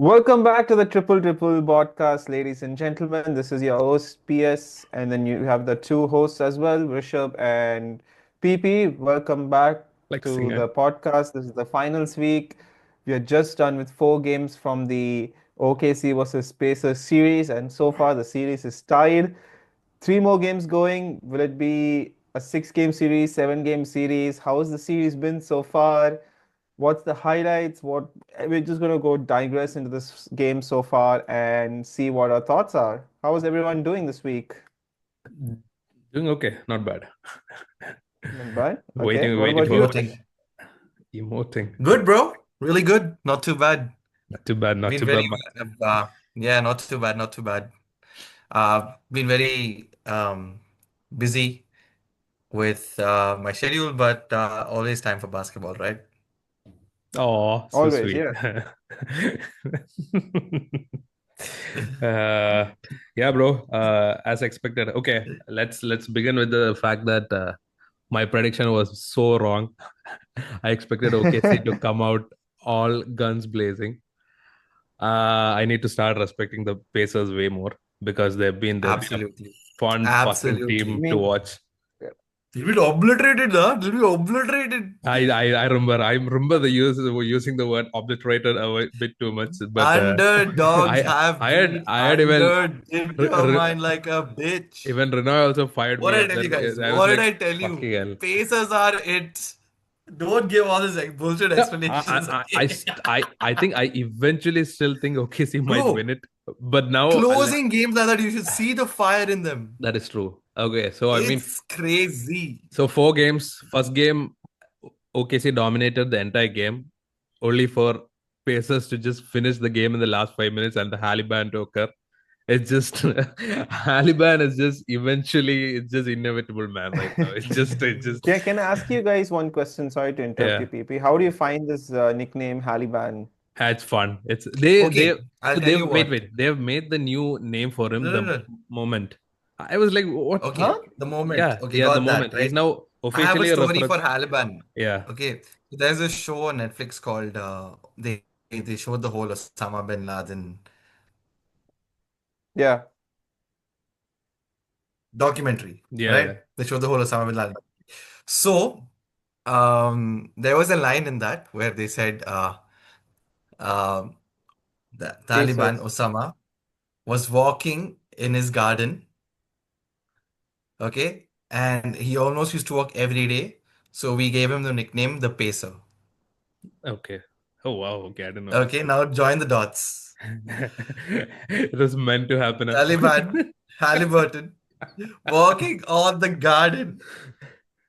Welcome back to the Triple Dribble podcast, ladies and gentlemen. This is your host PS, and then you have the two hosts as well, Rishabh and PP. Welcome back Like to singer. the podcast. This is the finals week. We are just done with 4 games from the OKC versus Pacers series, and so far the series is tied. 3 more games going. Will it be a 6 game series, 7 game series? How has the series been so far? What's the highlights? What we're just gonna go digress into this game so far and see what our thoughts are. How is everyone doing this week? Doing okay, not bad. Not bad. Okay. Waiting, What waiting about you, for Rish? Emoting. emoting. Good, bro. Really good. Not too bad. Not too bad, not Been too very, bad. yeah, not too bad, not too bad. Been very busy with my schedule, but always time for basketball, right? Oh, so Always, sweet. yeah. uh, yeah, bro. As expected. Okay, let's begin with the fact that my prediction was so wrong. I expected OKC to come out all guns blazing. I need to start respecting the Pacers way more because they've been a Absolutely. fun fucking I team Absolutely. to mean, watch. They'll be obliterated, huh? They'll be obliterated. I remember the use using the word obliterated a bit too much, but Underdogs I have I had been I had under R- R- determined like a bitch. even Renoy also fired What me, did I and tell you then guys? I was What did like, I tell fucking you? hell. Pacers are it. Don't give all this like bullshit No, explanations, okay? I think I eventually still think OKC might win Bro, it, but now closing games like that, you should see the fire in them. that is true. Okay, so I mean, It's crazy. so 4 games. First game, OKC dominated the entire game, only for Pacers to just finish the game in the last 5 minutes and the Haliban to occur. It's just Haliban is just eventually it's just inevitable, man. Right now, it's just can I ask you guys one question? Sorry to interrupt you, yeah. PP. How do you find this nickname Haliban? It's fun. It's they Okay, I'll so tell they've you wait what. wait they've made the new name for him No, no, the no. moment. I was like, what? Huh? Okay, the moment. Yeah, Okay, yeah, the got that, moment. He's right? now I have a officially a story reference. for Haliban. Yeah. Okay, there's a show on Netflix called they showed the whole Osama bin Laden Yeah. documentary, Yeah, yeah. right? They showed the whole Osama bin Laden. So, there was a line in that where they said, um, the Taliban Pacers. Osama was walking in his garden, okay, and he almost used to walk every day. So we gave him the nickname the Pacer. Okay. Oh wow. Okay, I don't know. Okay, now join the dots. It was meant to happen. Taliban, Halliburton, walking on the garden,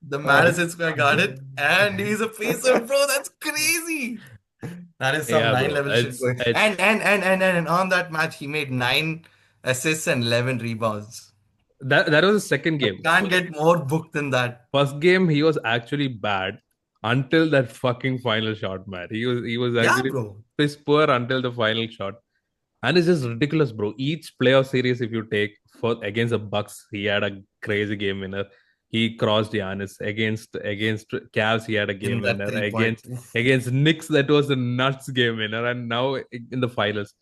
the Uh, Madison Square Garden, and he's a Pacer, bro. That's crazy. That is some Yeah, nine bro. level shit It's going. it's And on that match, he made 9 assists and 11 rebounds. that was the second You game. can't get more booked than that. First game he was actually bad until that fucking final shot, man. He was Yeah, actually bro. piss poor until the final shot. And it's just ridiculous, bro. Each playoff series, if you take for against the Bucks, he had a crazy game winner. He crossed Giannis against Cavs. He had a In game that winner 3 point. against Knicks. That was a nuts game winner, and now in the finals.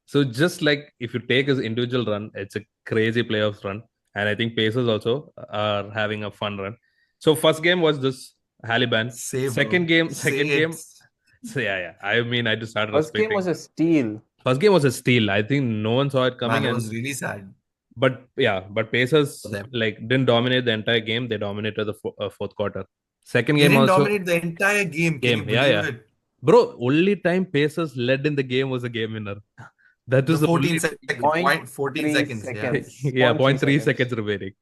So just like if you take his individual run, it's a crazy playoffs run, and I think Pacers also are having a fun run. So first game was this Haliban. Say, Second bro. game, Say second it. game. So yeah. I mean, I just started First game respecting. was a steal. First game was a steal. I think no one saw it Man, coming, that and was really sad but for Pacers them. like didn't dominate the entire game. They dominated the fourth quarter. Second They game didn't also dominate the entire game. Can you yeah, believe yeah, it? bro. Only time Pacers led in the game was a game winner. That The was the 14 only second Point point, 14 three seconds. Yeah. seconds. yeah, Point three point 0.3 seconds. seconds remaining.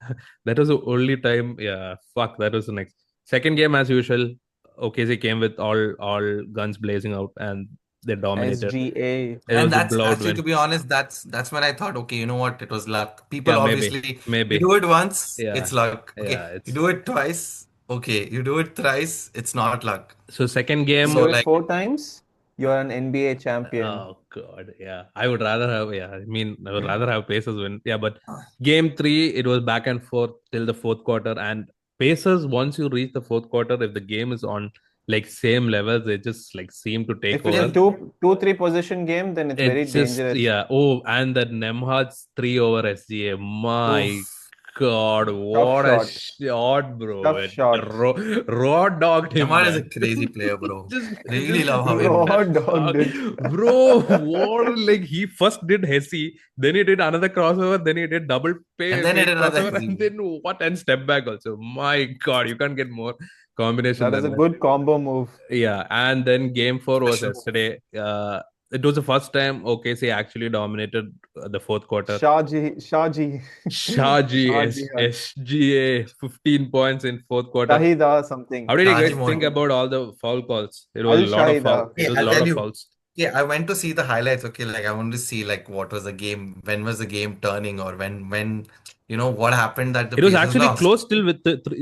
That was the only time. Yeah, fuck. That was the next second game as usual. OKC came with all guns blazing out, and they dominated. SGA. It And was a that's blowout actually, win. to be honest, that's when I thought, okay, you know what? It was luck. People Yeah, maybe, obviously, you maybe. do it once, Yeah, it's luck. Okay, yeah. you It's do it twice, okay, you do it thrice, it's not luck. so second You game. do So it like, 4 times, you're an NBA champion. Oh God, yeah. I would rather have, yeah. I mean, I would rather have Pacers win. Yeah, but game three, it was back and forth till the fourth quarter. And Pacers, once you reach the fourth quarter, if the game is on, like same level. They just like seem to take If it's a over. two, three position game, then it's very It's just dangerous. yeah. Oh, and that Nemhard's 3 over SGA. My Oof. God, Tough what a shot. shot, bro! Tough It shot. raw dogged him, Namar is a man. crazy player, bro. Really Just love how he Raw moves. dogged it. bro, what like he first did Hesse, then he did another crossover, then he did double And then he fake did another crossover, and hezzy. then what and step back also. My God, you can't get more combination That is than a that. good combo move. Yeah, and then game four was Special move. yesterday. It was the first time OKC actually dominated the fourth quarter. Shaji. Shaji Shaji had SGA 15 points in fourth quarter. Shahida How something. did you guys think Shajimon. about all the foul calls? It was a Al lot of foul. Shahida. It Yeah, was a I'll lot tell of you. fouls. Yeah, I went to see the highlights. Okay, like I want to see like what was the game, when was the game turning, or when what happened that the It was Pacers actually lost. close still with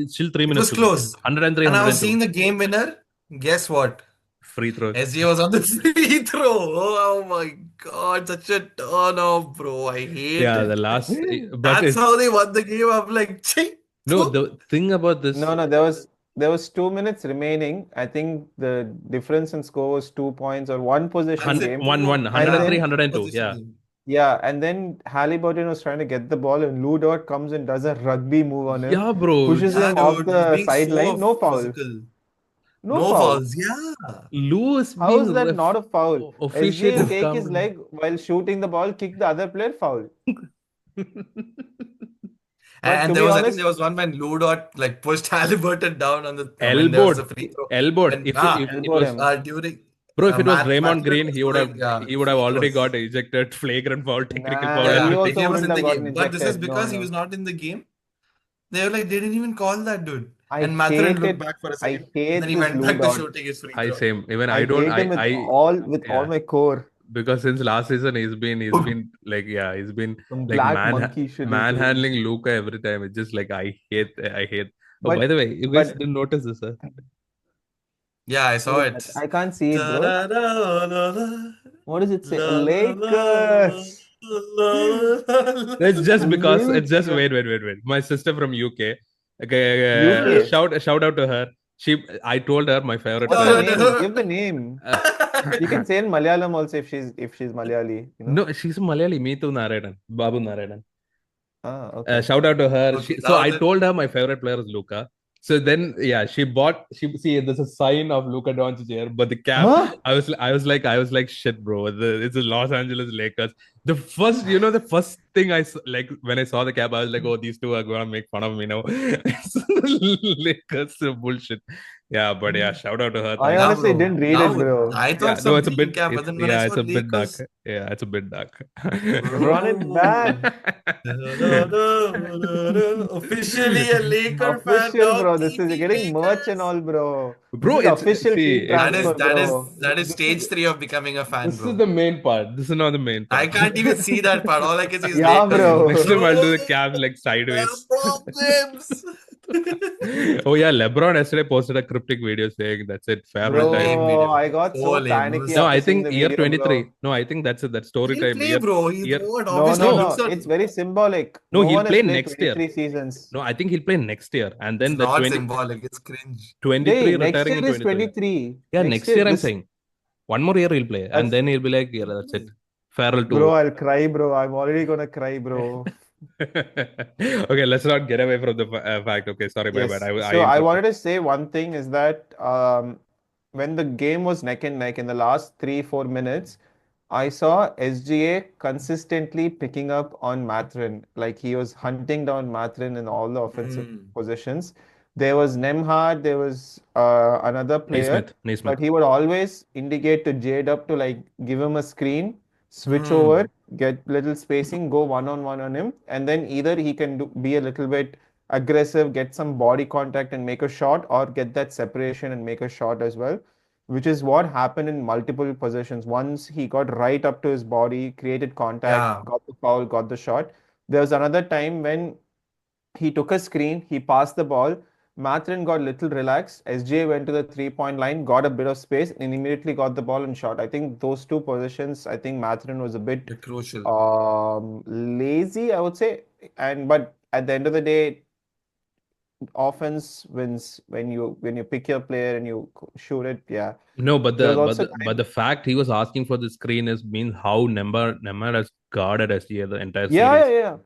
still three It minutes was to go. close. 103, And I was 102. seeing the game winner. Guess what? Free throws. SJ was on the free throw. Oh my God, such a turn off, bro. I hate Yeah, the it. last, but That's it's how they won the game. I'm like, ching. no, the thing about this No, there was 2 minutes remaining. I think the difference in score was 2 points or one possession That's it. game. 1 1, And Yeah, 103, then 102. position Yeah. game. yeah, and then Halliburton was trying to get the ball and Lou Dort comes and does a rugby move on him, Yeah, bro. pushes Yeah, him off dude, he's the being sideline. so No foul. physical. No No foul. fouls. Yeah. Lou is How being is that not a foul? SJ officiated take his calmly. leg while shooting the ball, kick the other player, foul. But And to there be was, I think honest, there was one when Lou Dort like pushed Halliburton down on the when there was a Elbowed. free throw. Elbowed. When If it elbowed was him. during bro, if it was Draymond Mathurin Green, was throwing he would have free already throws. got ejected, flagrant foul, technical foul, Nah, Yeah, he everything. also AJ was wouldn't in have the gotten game, but this is ejected. No, because he no. was not in the game. They were like, they didn't even call that dude. I And Mathurin hate looked it. back for a I second, and then hate he this went Lou back to Dort. shooting his free I throw. same. Even I I don't. hate him with all Yeah. my core. Because since last season he's been like yeah he's been Some like black monkey shit he's doing. manhandling Luca every time. It's just like I hate. Oh, by But the way, you guys but didn't notice this, huh? Yeah, I what saw is it. that? I can't see it, bro. Da-da-da-la-la, What does it say? la-la-la, Lakers. It's just because it's just Lakers. wait. My sister from UK. Okay, UK. shout out to her. I told her my favorite What's the player. name? Give the name. Uh, You can say in Malayalam also if she's Malayali, you know. no, she's Malayali. Meetu Narayanan, Babu Narayanan. Ah, okay. Shout out to her. Okay, So that I was it. told her my favorite player is Luca. So then, yeah, she see there's a sign of Luca Doncic here, but the cap. Huh? I was like, shit, bro. It's the Los Angeles Lakers. The first thing like when I saw the cap, I was like, oh, these two are gonna make fun of me now. Lakers bullshit. Yeah, but yeah, shout out to her. I Thanks. Yeah, honestly bro. didn't read it, Now bro. I Yeah, thought no, some it's a green bit. cap, but It's then when I yeah, saw it's a bit dark. Lakers, Yeah, it's a bit dark. Run it bro. back. Officially a Laker fan Official, now, bro. This is you're TT getting merch and Lakers. all, bro. This Bro, is official see, team transfer, bro. That is this is stage three of becoming a fan, this is bro. the main part. This is not the main I part. can't even see that part. All I can see is Yeah, Lakers, bro. Next bro. time I'll do Bro, the cab like there are sideways. problems. Oh yeah, LeBron yesterday posted a cryptic video saying that's it, farewell One time. lame Bro, video. I got So so lame. It panicky No, was, after I seeing think the year video, 23. bro. No, I think that's it. That story he'll time. play, bro. He's Year. what? No, Obviously, no, he No, looks no. on. It's very symbolic. no, No he'll one has play played next year. 23 seasons. No, I think he'll play next year, and It's then the not symbolic. It's cringe. 23 Hey, next retiring year in is 23. 23. Yeah, Next next year, year I'm this, saying one more year he'll play, and that's, then he'll be like, yeah, that's it, farewell bro, to. I'll cry, bro. I'm already gonna cry, bro. Okay, let's not get away from the fact. Okay, sorry, my bad. Yes. I So I interrupted. wanted to say one thing is that when the game was neck and neck in the last 3, 4 minutes, I saw SGA consistently picking up on Mathurin. Like he was hunting down Mathurin in all the offensive Mm. positions. There was Nemhard, there was another player, but Naismith. he would always indicate to J-Dub to like give him a screen, switch over, Mm. get little spacing, go one on him, and then either he can be a little bit aggressive, get some body contact and make a shot, or get that separation and make a shot as well, which is what happened in multiple possessions. Once he got right up to his body, created contact, Yeah. got the foul, got the shot. There was another time when he took a screen, he passed the ball. Mathurin got little relaxed. SJ went to the 3 point line, got a bit of space, and immediately got the ball and shot. I think those two positions, I think Mathurin was a bit They're crucial. lazy, I would say. But at the end of the day, offense wins when you pick your player and you shoot it. Yeah, No, but there was the but also the, but the fact he was asking for the screen is means how Neymar has guarded SGA the entire yeah, series. yeah, yeah,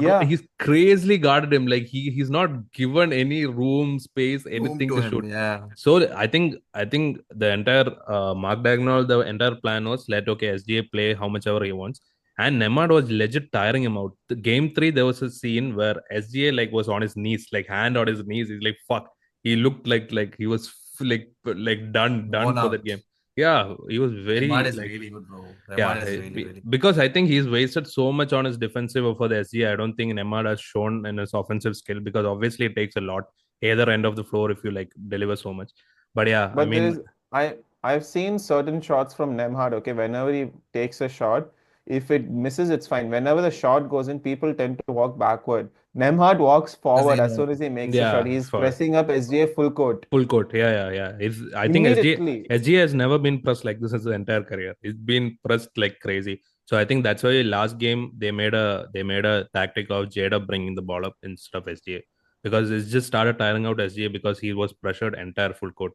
yeah. He's crazily guarded him. Like he's not given any room, space, Room anything to to him. shoot. Yeah. So I think the entire Mark Dagnall, the entire plan was let okay SGA play how much ever he wants. And Neymar was legit tiring him out. The game three, there was a scene where SGA like was on his knees, like hand on his knees. He's like fuck. He looked like he was like done Worn for that out. game. Yeah, he was Neymar very is like really good, bro. yeah, Neymar is really, really good. because I think he's wasted so much on his defensive for the SGA. I don't think Neymar has shown in his offensive skill because obviously it takes a lot either end of the floor if you like deliver so much. But yeah, I But there mean, is I've seen certain shots from Nemhard. Okay, whenever he takes a shot, if it misses, it's fine. Whenever the shot goes in, people tend to walk backward. Nemhard walks Because forward they as know. soon as he makes a shot. yeah, He's for pressing up SGA full court full court. Yeah. I think immediately. SGA has never been pressed like this his entire career. He's been pressed like crazy. So I think that's why last game they made a tactic of Jada bringing the ball up instead of SGA because it just started tiring out SGA because he was pressured entire full court.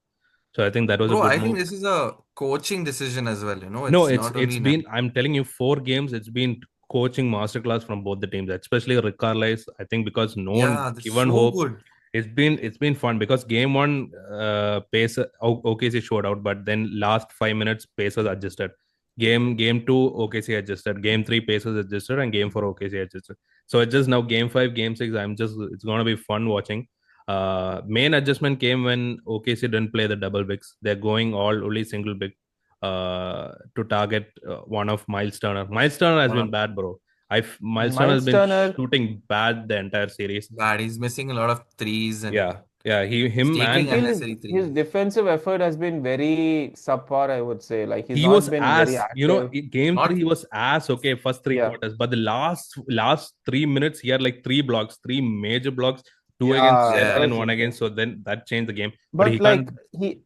So I think that was a Bro, good I think move. this is a coaching decision as well. No, It's not it's only been Neymar. I'm telling you 4 games. It's been coaching masterclass from both the teams, especially Rick Carlisle. I think because no one Yeah, that's given so hope. good. It's been fun because game one pace OKC showed out, but then last 5 minutes Pacers adjusted. Game two OKC adjusted. Game three Pacers adjusted, and game four OKC adjusted. So it's just now game five, game six. It's gonna be fun watching. Main adjustment came when OKC didn't play the double bigs. They're going all only single big to target one of Miles Turner. Miles Turner has One been of bad, bro. Miles Turner has Miles been Turner, shooting bad the entire series. bad. He's missing a lot of threes and Yeah. he's Him I taking and feel unnecessary his threes. defensive effort has been very subpar, I would say. Like he's he was not been very ass. active. Game three Not, he was ass. Okay, first three Yeah, quarters, but the last 3 minutes he had like three blocks, three major blocks, two against yeah, that seven yeah. and was one insane. against. So then that changed the game. But he But can't. like he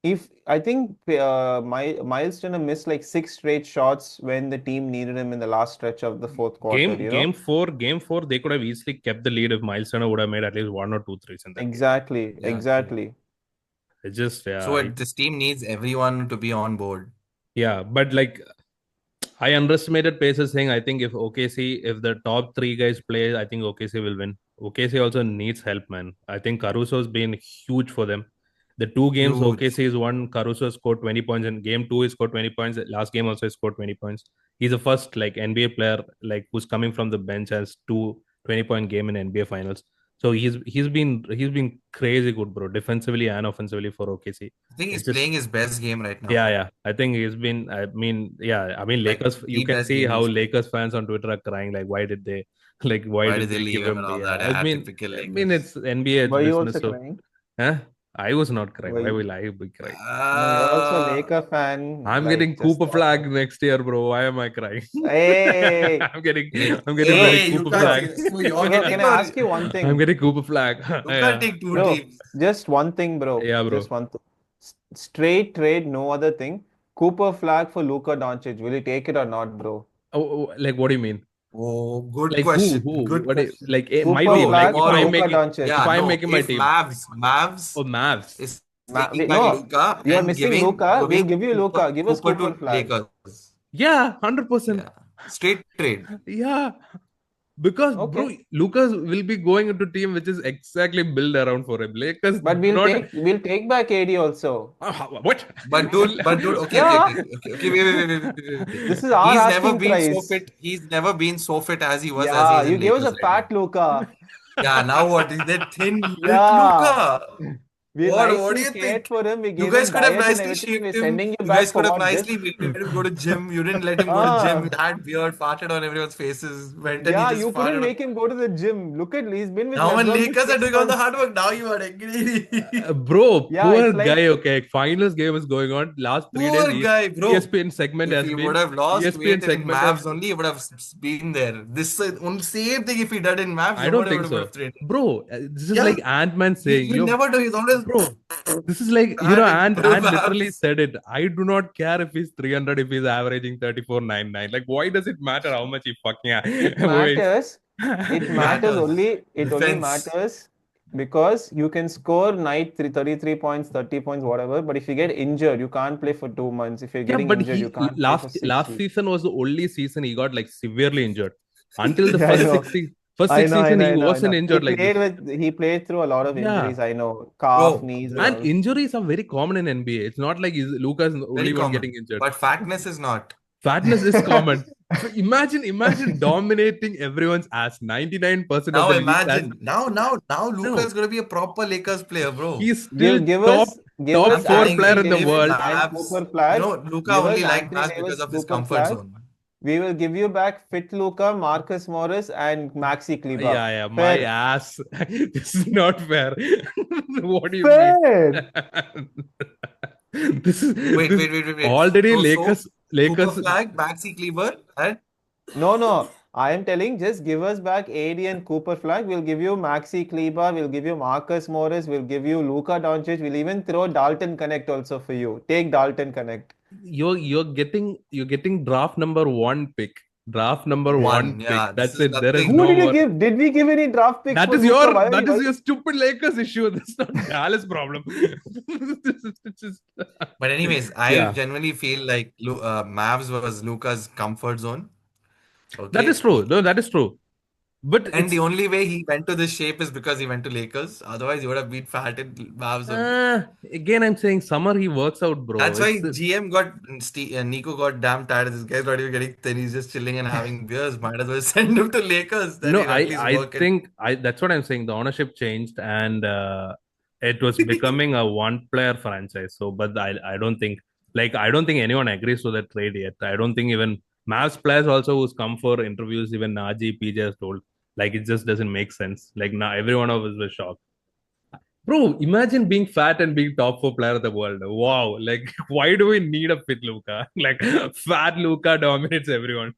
if I think Miles Turner missed like 6 straight shots when the team needed him in the last stretch of the fourth quarter, Game you game know? four, game four, they could have easily kept the lead if Miles Turner would have made at least one or two threes in that game. Exactly, Yeah, true. exactly. It's just So this team needs everyone to be on board. but like I underestimated Pacers saying I think if the top three guys play, I think OKC will win. OKC also needs help, man. I think Caruso's been huge for them. The 2 games Huge. OKC is won, Caruso scored 20 points. In game two, he scored 20 points. Last game also he scored 20 points. He's the first like NBA player like who's coming from the bench as 20-point game in NBA finals. So he's been crazy good, bro, defensively and offensively for OKC. I think he's It's just playing his best game right yeah, now. yeah. I think he's been. I mean, yeah. I mean, Like Lakers. You the can best see game how he's played. Lakers fans on Twitter are crying. Like, why did they, like, why Why did did they they leave give him him and the? all that? Yeah, Yeah, typical I mean, Lakers. it's NBA, it's Were you business. also So, crying? huh? I was not crying. Were Why you? will I be crying? No, you're also a Uh, Laker fan. I'm Like getting just Cooper thought flag of. next year, bro. Why am I crying? Hey, I'm getting, I'm getting bloody hey, you Cooper can't flag. say that. So you're bro, can getting I or ask you one I'm thing? getting Cooper flag. you can't Yeah, take two Bro, teams. just one thing, bro. yeah, Just bro. one thing. Straight trade, no other thing. Cooper flag for Luka Doncic. Will you take it or not, bro? Like, what do you mean? Oh, good Like who? question. Who? Good What? question. Like my Cooper team. Bro, Like flag if for I'm tomorrow, Luka making, Doncic. if yeah, I'm no, making my if team. Mavs Oh, Mavs. is taking back No, Luca you are and missing Luka. We'll giving give you Luka. Give us Cooper Cooper to flag. Lakers. Yeah, 100%. Yeah, straight trade. Yeah, because bro, Okay. Lucas will be going into team which is exactly built around for him. Lakers But do not. we'll take back AD also. What? But dude, Yeah, okay, wait. this is our He's never asking been so price. fit. He's never been so fit as he Yeah, is you in gave us Lakers a right now. fat Luka. Yeah, now what? Is that thin built Yeah. Luca? We What do nicely you cared think? for him. We You gave guys him could have diet and nicely everything. shaved We're him. sending you You back guys for could have what? This? nicely made him go to gym. You didn't let him go to gym. Ah. That beard farted on everyone's faces. Went and he Yeah, just you couldn't farted on. make him go to the gym. Look at he's been with Now when LeBron for Lakers are six doing all the hard months. work, now you are angry. Bro, Yeah, poor it's guy. like Okay, finals game is going on. Last 3 days, Poor guy, bro. ESPN segment If has he would been have lost ESPN weight in segment has. Mavs only, he would have been there. This is only same thing if he did in Mavs, I don't nobody think would so, have traded. bro. This is Yeah, like Ant-Man saying, he "Yo, never do. He's always bro." This is like bad in Ant literally Mavs. said it. I do not care if he's 300 if he's averaging 34.99. Like, why does it matter how much he fucking it weighs? matters. It It matters matters. only. It only Defense. matters Because you can score 33 points, 30 points, whatever. But if you get injured, you can't play for 2 months. If you're Yeah, getting but injured, you he can't play for last 60. season was the only season he got like severely injured. Until the Yeah, I first know. 60 first six season he I wasn't know. He injured like played this. with he played through a lot of Yeah. injuries. I know, calf, Bro, knees, and And all. injuries are very common in NBA. It's not like Lucas is the very only one getting common. injured. But fatness is not. Fatness is common. Imagine dominating everyone's ass. 99% of Now the league's ass. imagine. Now Luka No, is gonna be a proper Lakers player, bro. he's still top Give top I'm us four telling player you, in Anthony the if Davis world. and Mavs, Cooper Flag. Luka Give only us like Anthony Mavs because Davis, of his Cooper comfort Flag. zone. We will give you back Fit Luca, Marcus Morris, and Maxi Kleber. Yeah, my Fair. ass. This is not fair. What do you mean? Fair. This is this Wait. already So Cooper Lakers. Flag, Maxi Kleber, and No. I am telling, just give us back AD and Cooper Flag. We'll give you Maxi Kleber. We'll give you Marcus Morris. We'll give you Luka Doncic. We'll even throw Dalton Connect also for you. Take Dalton Connect. You're getting draft number one pick. Draft number one one. pick. Yeah, this That's is it. There is Who nothing. no did you more. give? Did we give any draft picks That for is Luka? your Why? that is Why? your stupid Lakers issue. That's not Dallas problem. It's just- But anyways, I yeah, genuinely feel like Mavs was Luka's comfort zone. that is Okay. true. No, that is true. But And the it's only way he went to this shape is because he went to Lakers. Otherwise, he would have been fat in Mavs only. again, I'm saying summer he works out, bro. That's why It's GM got Nico got damn tired. This guy's not even getting thin. He's just chilling and having beers. Might as well send him to Lakers. Then no, he'll I at least I work and think I that's what I'm saying. The ownership changed and it was becoming a one player franchise. So, but I don't think anyone agrees to that trade yet. I don't think even Mavs players also who's come for interviews, even Naji PJ has told like it just doesn't make sense. Like now every one of us was shocked. Bro, imagine being fat and being top four player of the world. Wow. Like, why do we need a fit Luca? Like, fat Luca dominates everyone.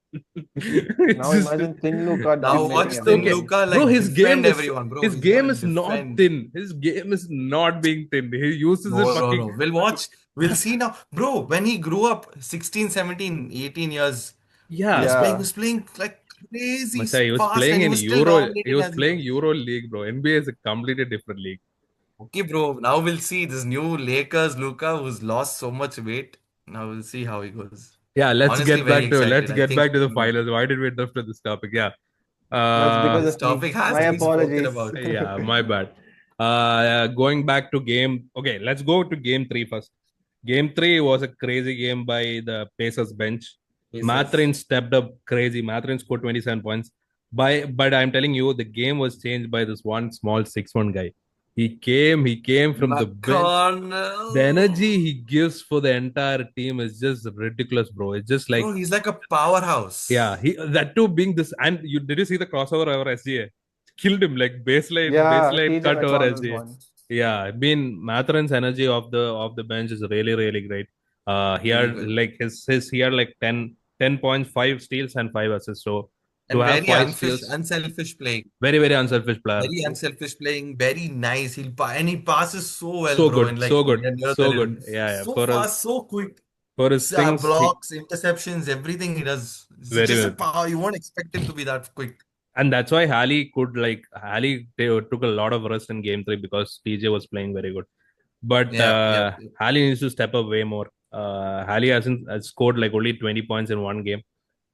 It's Now just imagine Thin Luka now dominating watch Thin okay. everyone. Luka Bro, like defend everyone, bro. his He's game gonna is not defend. thin. His game is not being thin. He uses it No. fucking We'll watch. We'll see now. Bro, when he grew up, 16, 17, 18 years, he yeah. Yeah. was playing like crazy Masai, he was fast playing and he in was still Euro. He dominating was as he playing was. Euro League, bro. NBA is a completely different league. Okay, bro. Now we'll see this new Lakers Luka who's lost so much weight. Now we'll see how he goes. Yeah, Honestly, very let's excited. I get think back to the finals. Why did we drift to this topic? Yeah. That's because Uh this of me. topic has My to be spoken apologies. about. Yeah, my bad. Going back to game. Okay, let's go to game three first. Game three was a crazy game by the Pacers bench. Pacers. Matherin stepped up crazy. Matherin scored 27 points. But I'm telling you, the game was changed by this one small 6'1" guy. He came from the bench. The energy McConnell. he gives for the entire team is just ridiculous, bro. It's just like Bro, he's like a yeah, powerhouse. he that too being this and you did you see the crossover over SGA? Killed him like Yeah, baseline TJ cut over McConnell's SGA. one. Yeah, I mean Mathurin's energy of the bench is really great. He Really had good. like his he had like 10 points, 5 steals and 5 assists. So to And have very five steals, unselfish playing. very unselfish player. Very unselfish playing. Very nice. And he passes so well, So bro. good, And like so when good, you're near the so good. rim, Yeah. so fast, so quick. For his things, he Blocks, interceptions, everything he does. It's very just a well. power. You won't expect him to be that quick. And that's why Halley took a lot of rest in game three because TJ was playing very good. But Yep. Halley needs to step up way more. Halley has scored like only 20 points in one game.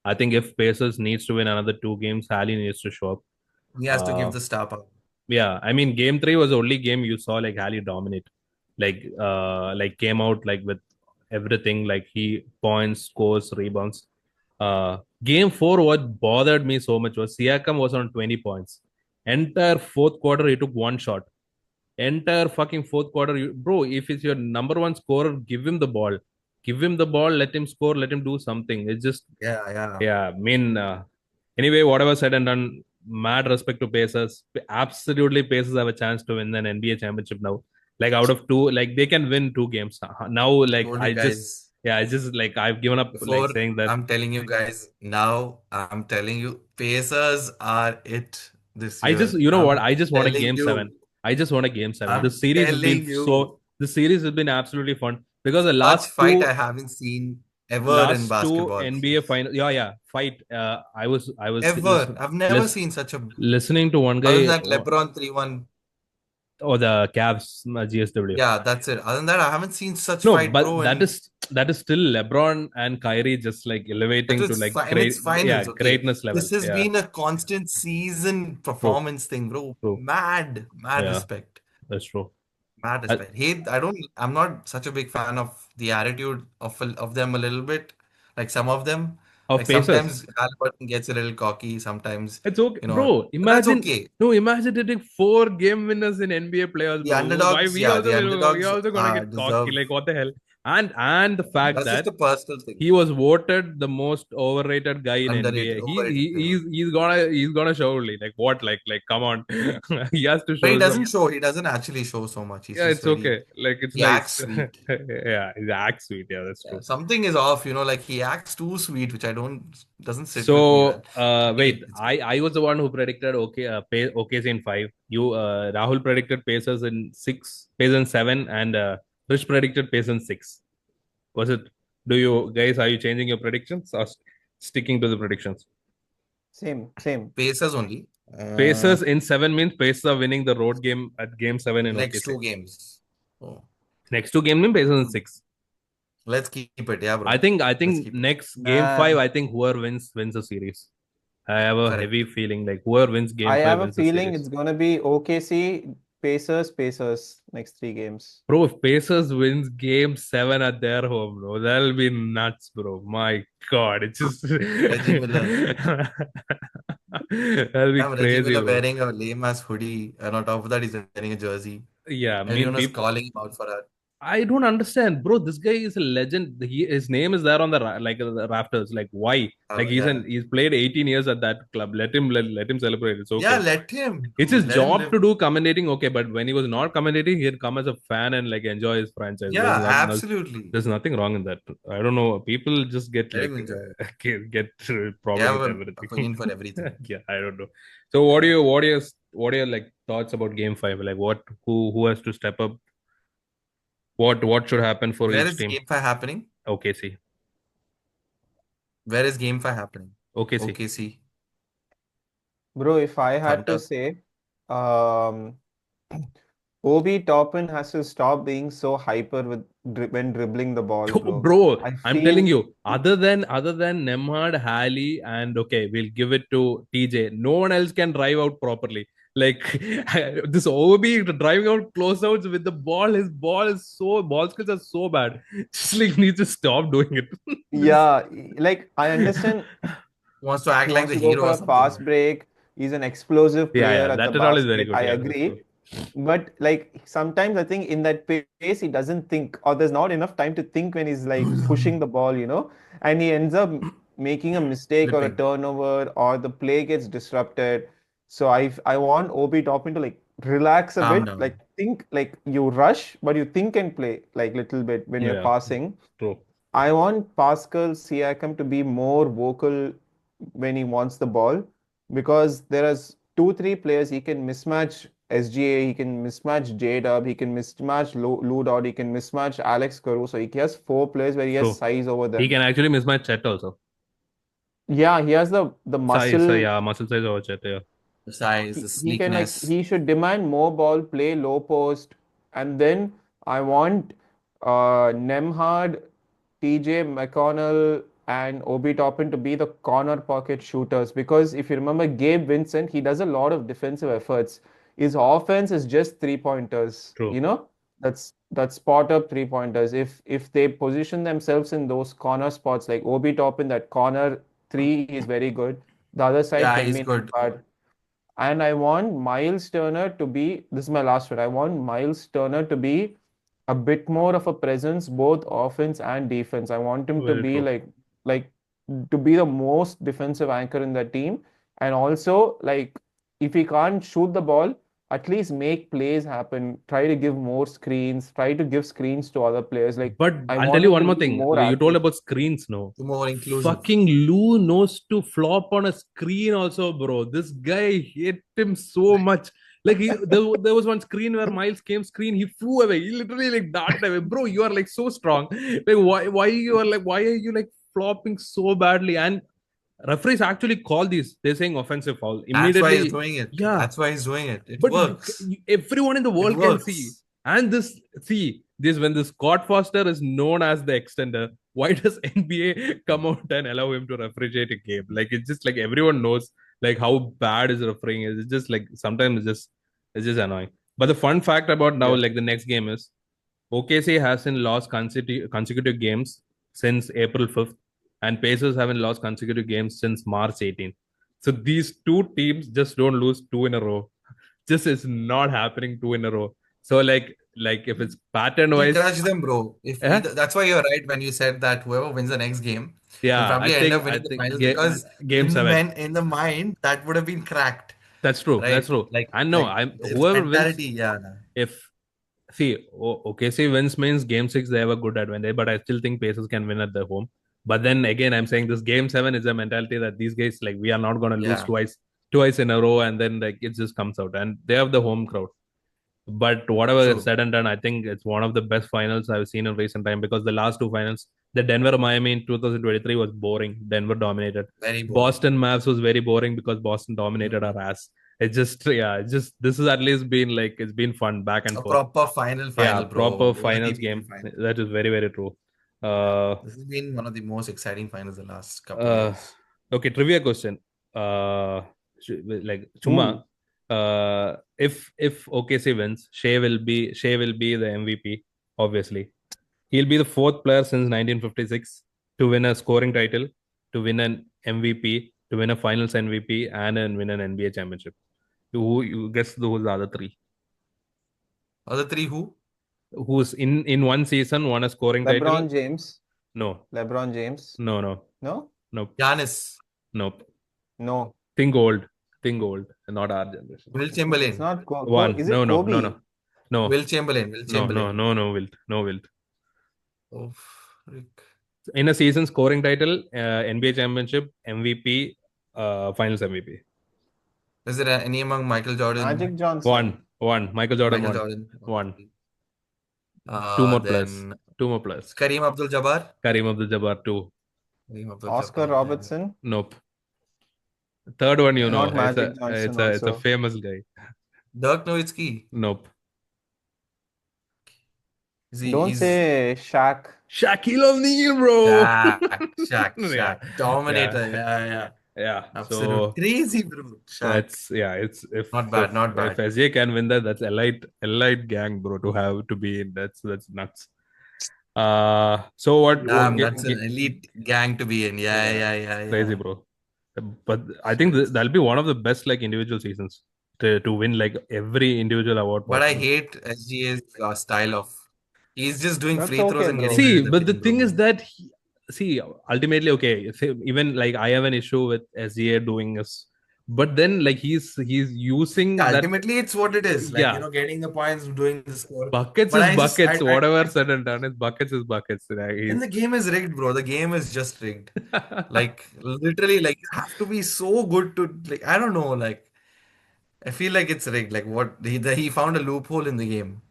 I think if Pacers needs to win another two games, Halley needs to show up. He has to Uh, give the star power. yeah, I mean, game three was the only game you saw like Halley dominate. Like came out like with everything, like he points, scores, rebounds. Game four, what bothered me so much was Siakam was on 20 points. Entire fourth quarter, he took one shot. Entire fucking fourth quarter, bro. If it's your number one scorer, give him the ball. Give him the ball. Let him score. Let him do something. It's just Yeah. yeah. I mean, anyway, whatever said and done. Mad respect to Pacers. Absolutely, Pacers have a chance to win an NBA championship now. Like out of two, like they can win two games now. Like Told you guys I just like I've given up like before. saying that. I'm telling you guys now. I'm telling you, Pacers are it this I just, year. you know what? I'm I just want a telling game seven. you. I just want a game seven. I'm telling you. The series has been absolutely fun because the Such fight I haven't seen ever in last two basketball. NBA final, fight. I was Ever. I've never seen such a. listening to one Other than guy. that, LeBron 3-1. Oh, the Cavs GSW. Yeah, that's it. Other than that, I haven't seen such No, fight, but bro. that And is still LeBron and Kyrie just like that elevating to was like and it's finals. Okay, greatness level. this has Yeah, been a constant season true, performance thing, bro. true. Mad Yeah, respect. that's true. Mad I, respect. I'm not such a big fan of the attitude of them a little bit. Like some of them, of like Pacers. sometimes Halliburton gets a little cocky. Sometimes, It's okay, you know, bro. but that's Imagine, okay. no, imagine hitting 4 game winners in NBA playoffs, The bro. Why underdogs, yeah, the we underdogs also gonna get cocky? deserve. Like what the hell? And the fact That's just that a personal thing. he was voted the most overrated guy in Underrated, NBA. overrated player. He's gonna show like what like come on, he has to But he show doesn't some. show. He doesn't actually show so much. He's Yeah, just it's very. okay. Like it's He nice. acts sweet. Yeah, he's act sweet. Yeah, that's Yeah, true. something is off. Like he acts too sweet, which I don't doesn't sit with me well. So, Anyway, wait, it's good. I was the one who predicted OKC in 5. You, Rahul predicted Pacers in 6, Pacers in 7, and Vrish predicted Pacers in 6. Was it? Do you guys are you changing your predictions or sticking to the predictions? Same, same. Pacers only. Pacers in 7 means Pacers are winning the road game at game 7 in Next OKC. two games. Oh, Next 2 games mean Pacers in hmm. 6. Let's keep it. Yeah, I bro. think I Let's think keep it. next game 5, Man, I think whoever wins the series. I have a Correct. heavy feeling like whoever wins I game have 5 a wins the feeling series. it's gonna be OKC, Pacers, Pacers next 3 games. Bro, if Pacers wins game 7 at their home, bro, that'll be nuts, bro. My God, it's just Reggie Miller. that'll be Yeah, Reggie crazy, Miller bro. wearing a lame ass hoodie, and on top of that, he's wearing a jersey. Yeah, I mean, Everyone was people. calling him out for that. I don't understand, bro. This guy is a legend. His name is there on the the rafters. Like, why? Like, Yeah. he's played 18 years at that club. Let him celebrate. It's Yeah, okay. let him, It's his dude. Let him job live. to do commentating, okay. But when he was not commentating, he'd come as a fan and like enjoy his franchise. Yeah, absolutely. There's nothing wrong in that. I don't know. People just get Let like him enjoy it. get They problem have with an everything. opinion for everything. Yeah, I don't know. So what are your like thoughts about game 5? Like who has to step up? What should happen for Where each is team? Game 5 happening? OKC. Where is Game 5 happening? OKC. OKC, Bro, if I had to Thunder. say, um, Obi Toppin has to stop being so hyper when dribbling the ball, bro. Bro, I I'm telling feel you, other than Nemhard, Halley, and okay, we'll give it to TJ. No one else can drive out properly. Like this OB driving out closeouts with the ball, his ball skills are so bad. Just like needs to stop doing it. This, yeah, like I understand Wants to act he like wants the to go hero for or a something. fast break. He's an explosive player yeah, at the that and all is very basket. good. I Yeah, that's agree. true. But like sometimes I think in that pace he doesn't think, or there's not enough time to think when he's like pushing the ball, and he ends up making a mistake or a Flipping. turnover, or the play gets disrupted. So I want Obi Toppin to like relax a Calm bit, down. like think, like you rush, but you think and play like little bit when you're Yeah, passing. true. I want Pascal Siakam to be more vocal when he wants the ball, because there is 2, 3 players he can mismatch SGA, he can mismatch J Dub, he can mismatch Lou Dort, he can mismatch Alex Caruso. He has 4 players where he has True. size over He them. can actually mismatch Chet also. Yeah, he has the Size, muscle. yeah, muscle size over Chet. Yeah, The size, the He can like sleekness. he should demand more ball, play low post, and then I want Nemhard, TJ McConnell, and Obi Toppin to be the corner pocket shooters, because if you remember Gabe Vincent, he does a lot of defensive efforts. His offense is just 3 pointers, true. that's spot up 3 pointers. If they position themselves in those corner spots, like Obi Toppin, that corner three is very good. The other side Yeah, can he's be good. bad. And I want Miles Turner to be, this is my last word, I want Miles Turner to be a bit more of a presence, both offense and defense. I want him to Very be true. like to be the most defensive anchor in the team. And also, like, if he can't shoot the ball, at least make plays happen. Try to give more screens, try to give screens to other players. Like, But I I'll tell want you him one to more be thing. more You told active. about screens, no? More inclusive. Fucking Lou knows to flop on a screen also, bro. This guy hit him so much. Like there was one screen where Miles came screen, he flew away. He literally like darted away. Bro, you are like so strong. Like why are you like flopping so badly? And Referees actually call these. They're saying offensive foul That's why he's immediately. doing it. Yeah, That's why he's doing it. It but works. everyone in the It world can see. works. And this when this Scott Foster is known as the extender, why does NBA come out and allow him to refrigerate a game? Like it's just like everyone knows like how bad his refereeing is. It's just like sometimes it's just annoying. But the fun fact about now, Yeah. like the next game is OKC hasn't lost consecutive games since April 5th, and Pacers haven't lost consecutive games since March 18th. So these two teams just don't lose two in a row. Just is not happening two in a row. So like if it's pattern We'll wise, crush them, bro. If yeah, either, that's why you're right when you said that whoever wins the next game will yeah, I probably end think up I winning the think finals because game seven. in the mind that would have been cracked, That's true. That's right? true. I know. Like I'm the whoever wins. mentality, yeah. If see, OKC wins means game six they have a good advantage, but I still think Pacers can win at their home. But then again, I'm saying this game seven is a mentality that these guys like we are not gonna lose Yeah, twice in a row, and then like it just comes out, and they have the home crowd. But whatever is true. said and done, I think it's one of the best finals I've seen in recent time because the last two finals, the Denver Miami in 2023 was boring. Denver dominated. Very boring. Boston Mavs was very boring because Boston dominated Mhm. our ass. It's just this has at least been like it's been fun back and A forth. proper Yeah, final, bro. proper Worthy finals final game. final. That is very, very true. Yeah, Uh, this has been one of the most exciting finals the last couple of uh, years. okay, trivia question. Like Ooh. Chuma, if OKC wins, Shea will be the MVP. Obviously, he'll be the fourth player since 1956 to win a scoring title, to win an MVP, to win a Finals MVP, and win an NBA championship. Who you guess those are the three? Other three who? Who's in one season won a scoring title? LeBron James. No, LeBron James. no, no, No? nope, Giannis, nope. No. Think old, not our generation. Will It's Chamberlain, not One, Is no, it no, no, Kobe? no, no, Will Chamberlain, Will no, no, Chamberlain. no, no, Wilt, no, Wilt. Oh, frick. In a season scoring title, NBA championship, MVP, Finals MVP. Is there any among Michael Jordan, Magic Johnson. One. Michael Jordan Michael won. Jordan? One. Two more players. Then Two more players. Kareem Abdul-Jabbar. Kareem Abdul-Jabbar, two. Kareem Oscar Abdul-Jabbar. Then Robertson. Nope. Third one, you know, Not uh, Magic Johnson it's a also. famous guy. Dirk Nowitzki. Nope. Don't He's say Shaq. Shaquille O'Neal, bro. Yeah, Shaq. yeah, Dominator. Yeah. yeah. Absolute So crazy, bro. Shaq. it's Not bad, not if bad. SJ can win that, that's elite gang, bro. To be in that's nuts. So what Damn, that's an elite gang to be in. yeah, crazy, Yeah. bro. But I think that'll be one of the best like individual seasons to win like every individual award But I possible. hate SGA's style of. He's just doing That's free throws okay, and bro. getting rid See, of the but the pin, thing is bro. that ultimately, okay, even like I have an issue with SGA doing this, but then like he's using Yeah, that, ultimately, it's what it is. yeah, Getting the points, doing the score. buckets But is I just, buckets. Whatever said and done, is buckets. Like, and the game is rigged, bro. The game is just rigged. Like, literally, like, you have to be so good to, like, I don't know, like, I feel like it's rigged. Like, he found a loophole in the game.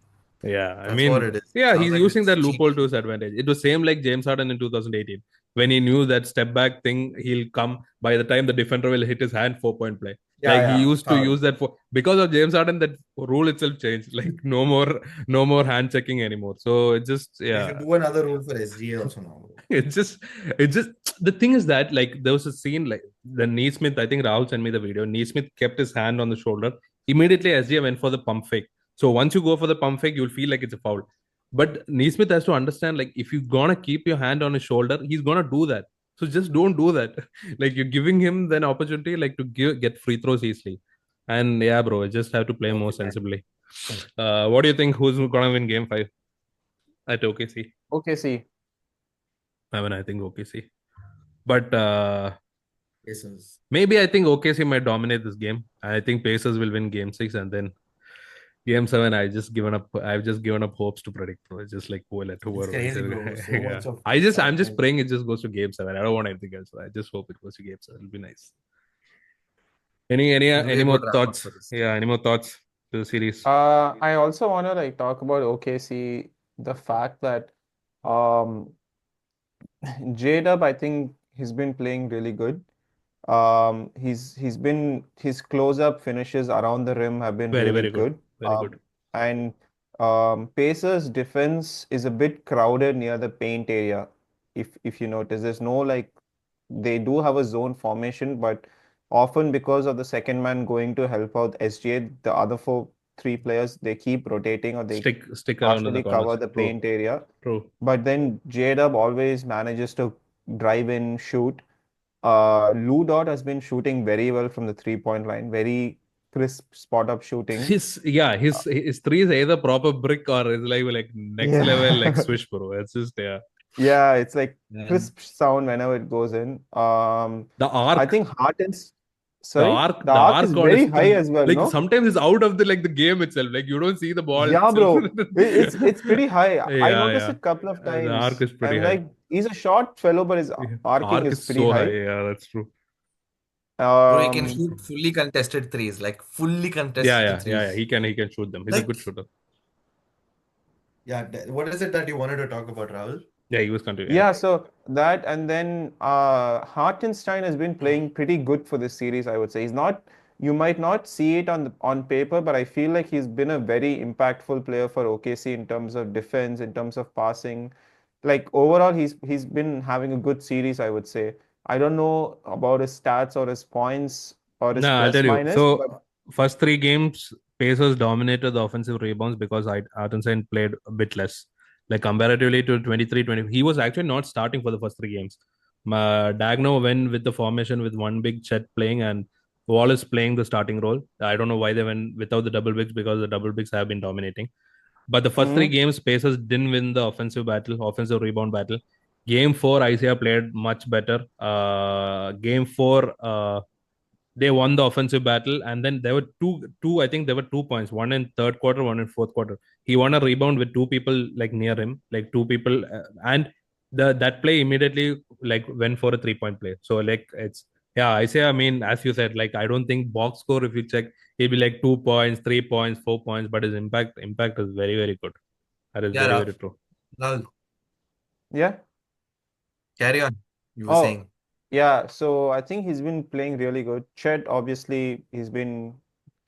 yeah, I That's what mean, it is. yeah, Sounds he's like using it's that cheap. loophole to his advantage. It was same like James Harden in 2018 when he knew that step back thing, he'll come by the time the defender will hit his hand, 4 point play. Like he Yeah, used to foul. use that for because of James Harden, that rule itself changed. Like no more hand checking anymore. So it just They yeah, should do another rule for SGA also now, bro. it's just it's just the thing is that like there was a scene like the Neesmith, I think Rahul sent me the video. Neesmith kept his hand on the shoulder. Immediately SGA went for the pump fake. So once you go for the pump fake, you'll feel like it's a foul. But Neesmith has to understand like if you're gonna keep your hand on his shoulder, he's gonna do that. So just don't do that. Like you're giving him an opportunity like to get free throws easily. And yeah, bro, I just have to play more Okay, man. sensibly. What do you think? Who's gonna win game five at OKC? OKC. I mean, I think OKC. But Pacers. maybe I think OKC might dominate this game. I think Pacers will win game six, and then game seven. I've just given up hopes to predict. Bro. It's just like It's whoever wins. crazy, bro. So Yeah. much of I'm just excitement. praying it just goes to game seven. I don't want anything else. I just hope it goes to game seven. It'll be nice. It'll be Any a more good wrap up thoughts? for this. Yeah. Any more thoughts to the series? I also want to like talk about OKC, the fact that um J-Dub, I think he's been playing really good. His close-up finishes around the rim have been Very, really very good. good. Very good. And Pacers defense is a bit crowded near the paint area. If you notice, there's no like they do have a zone formation, but often because of the second man going to help out SGA, the other three players they keep rotating or they Stick around in the partially cover corners. the True. paint area. True. But then J-Dub always manages to drive in, shoot. Lou Dort has been shooting very well from the three-point line, very crisp spot up shooting. His three is either proper brick or is like next level like Yeah. swish, bro. It's just Yeah, it's like And crisp sound whenever it goes in. the I arc, think sorry, the the arc is arc on his very high three. as well, Like no? sometimes it's out of the game itself. Like you don't see the ball Yeah, itself. bro. It's pretty high. I Yeah, noticed yeah. it couple of The arc times. is pretty I'm high. like, he's a short fellow, but his Yeah. arcing Arc is is pretty so high. high. Yeah, that's true. bro, he can Um, shoot fully contested threes, like fully Yeah, contested yeah, yeah, yeah. threes. He can shoot them. He's a Like, good shooter. yeah, what is it that you wanted to talk about, Rahul? Yeah, he was continuing. Yeah, so that and then Hartenstein has been playing pretty good for this series, I would say. He's not, you might not see it on paper, but I feel like he's been a very impactful player for OKC in terms of defense, in terms of passing. Like overall, he's been having a good series, I would say. I don't know about his stats or his points or his No, I'll plus tell you. minus, but So first three games, Pacers dominated the offensive rebounds because Artenstein played a bit less. Like comparatively to 23-20, he was actually not starting for the first three games. Dagno went with the formation with one big Chet playing and Wallace playing the starting role. I don't know why they went without the double bigs because the double bigs have been dominating. But the first three mhm. games, Pacers didn't win the offensive rebound battle. Game four, Isaiah played much better. Game four, they won the offensive battle, and then there were two. I think there were 2 points. One in third quarter, one in fourth quarter. He won a rebound with two people like near him, like two people, and that play immediately like went for a 3 point play. So like it's yeah, Isaiah. I mean, as you said, like I don't think box score if you check, he'll be like 2 points, 3 points, 4 points, but his impact is very very good. That is Yeah, very very true. Rahul, Yeah. carry on. You were Oh, saying. yeah. So I think he's been playing really good. Chet, obviously, he's been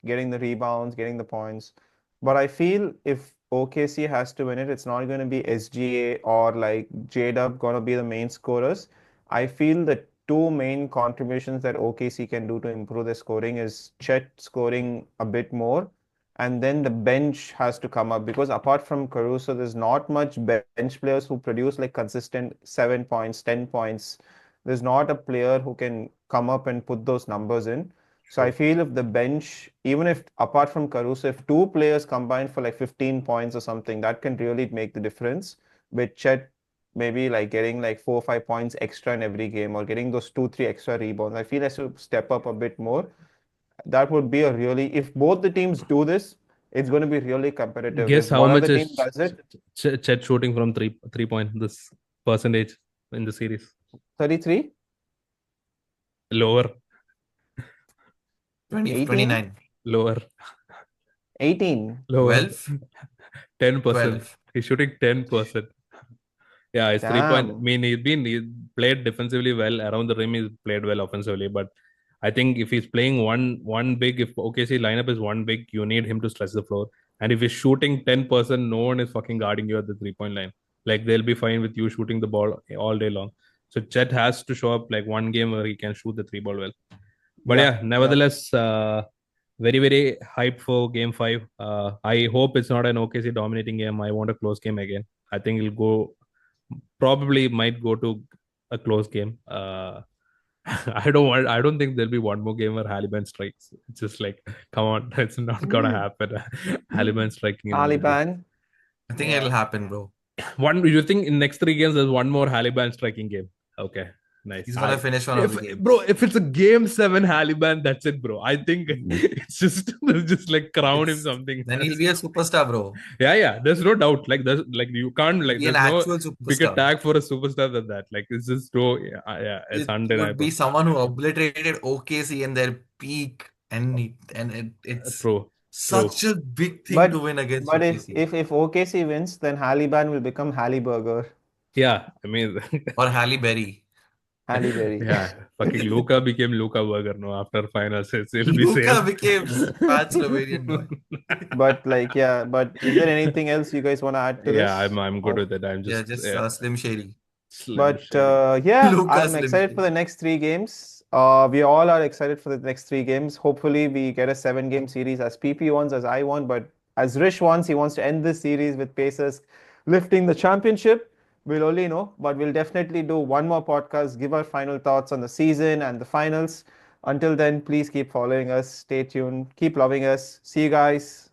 getting the rebounds, getting the points. But I feel if OKC has to win it, it's not going to be SGA or like J-Dub going to be the main scorers. I feel the two main contributions that OKC can do to improve their scoring is Chet scoring a bit more, and then the bench has to come up because apart from Caruso, there's not much bench players who produce like consistent 7 points, 10 points. There's not a player who can come up and put those numbers in. So I True. feel if the bench, even if apart from Caruso, if two players combine for like 15 points or something, that can really make the difference. With Chet maybe like getting like 4 or 5 points extra in every game or getting those 2, 3 extra rebounds. I feel I should step up a bit more. That would be a really, if both the teams do this, it's going to be really competitive. Guess If how one much other team is does it, Chet shooting from 3 point this percentage in the series? 33, Lower, 20, 18, 29, lower, 18. lower. 12, 10%. 12. He's shooting 10%. Yeah, his 3 point. I Damn. mean, he played defensively well around the rim. He's played well offensively, but I think if he's playing one big, if OKC lineup is one big, you need him to stretch the floor. And if he's shooting 10%, no one is fucking guarding you at the 3 point line. Like they'll be fine with you shooting the ball all day long. So Chet has to show up like one game where he can shoot the three ball well. But Yeah, yeah, yeah. nevertheless, very very hyped for game five. I hope it's not an OKC dominating game. I want a close game again. I think it'll go probably might go to a close game. I don't think there'll be one more game where Halliburton strikes. It's just like, come on, it's not gonna Mm. happen. Halliburton striking in one game. Taliban. I think it'll Yeah. happen, bro. One, you think in next three games there's one more Halliburton striking game? Okay, nice. He's gonna finish one of If the games. bro, if it's a game seven Halliburton, that's it, bro. I think it's just like crown him It's something. then he'll be a superstar, bro. Yeah, yeah. There's no doubt. Like there's like you can't He'll like be an there's no actual bigger superstar. tag for a superstar than that. Like it's just so yeah, it's It would be undeniable. someone who obliterated OKC in their peak, and it's True, true. such a big thing to But win against but if OKC if if OKC wins, then Taliban will become Halle Burger. Yeah, I mean or Halle Berry. Halle Berry. Yeah, fucking Luca became Luca Burger. No, after finals, it'll be Luca same. became fat Slovenian boy. But like, yeah, but is there anything else you guys want to add to Yeah, this? I'm good Or with it. I'm Yeah, just just Slim Shady. Slim But Shady. yeah, Luca I'm Slim excited for Shady. the next three games. We all are excited for the next three games. Hopefully, we get a 7 game series as PP wants, as I want. But as Rish wants, he wants to end this series with Pacers lifting the championship. We'll only know, but we'll definitely do one more podcast, give our final thoughts on the season and the finals. Until then, please keep following us. Stay tuned. Keep loving us. See you guys.